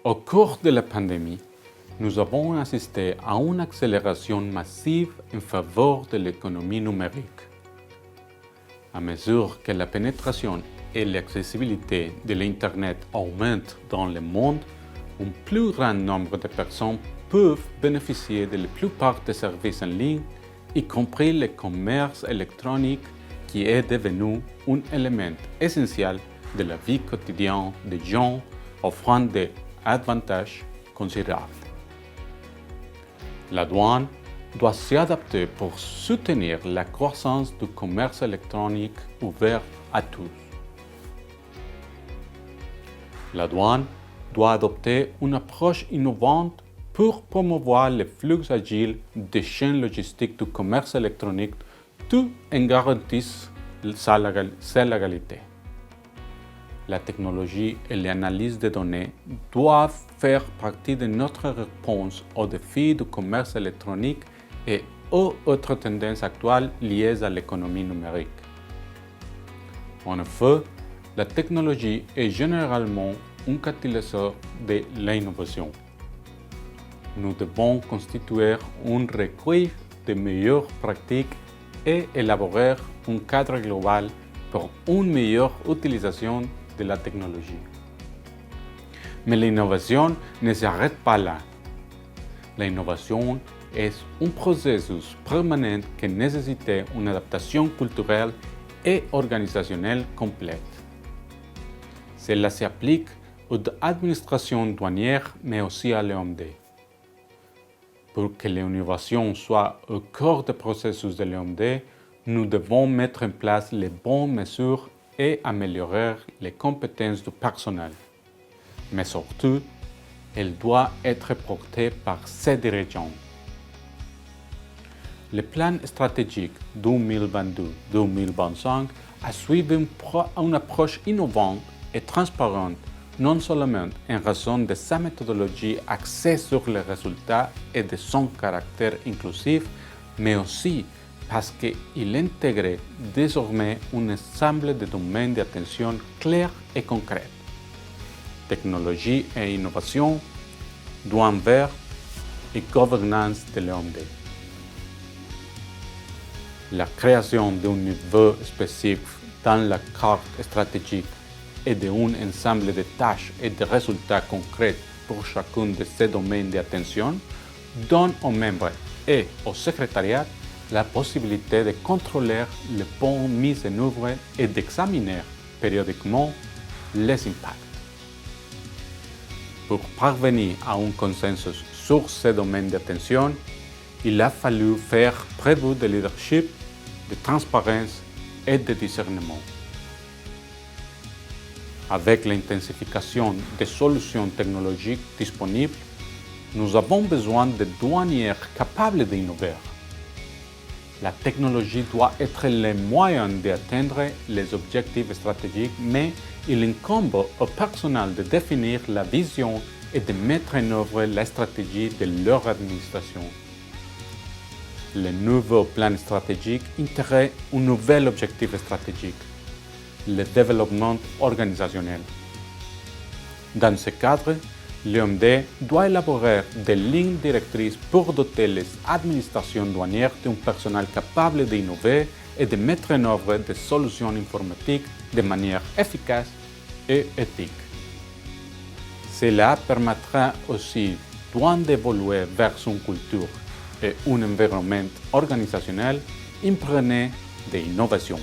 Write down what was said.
Au cours de la pandémie, nous avons assisté à une accélération massive en faveur de l'économie numérique. À mesure que la pénétration et l'accessibilité de l'Internet augmentent dans le monde, un plus grand nombre de personnes peuvent bénéficier de la plupart des services en ligne, y compris le commerce électronique qui est devenu un élément essentiel de la vie quotidienne des gens, offrant des avantages considérables. La douane doit s'adapter pour soutenir la croissance du commerce électronique ouvert à tous. La douane doit adopter une approche innovante pour promouvoir les flux agiles des chaînes logistiques du commerce électronique tout en garantissant sa légalité. La technologie et l'analyse des données doivent faire partie de notre réponse aux défis du commerce électronique et aux autres tendances actuelles liées à l'économie numérique. En effet, la technologie est généralement un catalyseur de l'innovation. Nous devons constituer un recueil de meilleures pratiques et élaborer un cadre global pour une meilleure utilisation de la technologie. Mais l'innovation ne s'arrête pas là. L'innovation est un processus permanent qui nécessite une adaptation culturelle et organisationnelle complète. Cela s'applique aux administrations douanières, mais aussi à l'OMD. Pour que l'innovation soit au cœur du processus de l'OMD, nous devons mettre en place les bonnes mesures et améliorer les compétences du personnel. Mais surtout, elle doit être portée par ses dirigeants. Le plan stratégique 2022-2025 a suivi une approche innovante et transparente, non seulement en raison de sa méthodologie axée sur les résultats et de son caractère inclusif, mais aussi parce qu'il intègre désormais un ensemble de domaines d'attention clairs et concrets: technologie et innovation, douane verte et gouvernance de l'OMD. La création d'un niveau spécifique dans la carte stratégique et d'un ensemble de tâches et de résultats concrets pour chacun de ces domaines d'attention donne aux membres et au secrétariat la possibilité de contrôler les bonnes mises en œuvre et d'examiner périodiquement les impacts. Pour parvenir à un consensus sur ces domaines d'attention, il a fallu faire preuve de leadership, de transparence et de discernement. Avec l'intensification des solutions technologiques disponibles, nous avons besoin de douaniers capables d'innover. La technologie doit être le moyen d'atteindre les objectifs stratégiques, mais il incombe au personnel de définir la vision et de mettre en œuvre la stratégie de leur administration. Le nouveau plan stratégique intègre un nouvel objectif stratégique: le développement organisationnel. Dans ce cadre, l'OMD doit élaborer des lignes directrices pour doter les administrations douanières d'un personnel capable d'innover et de mettre en œuvre des solutions informatiques de manière efficace et éthique. Cela permettra aussi douane d'évoluer vers une culture et un environnement organisationnel imprégné d'innovation.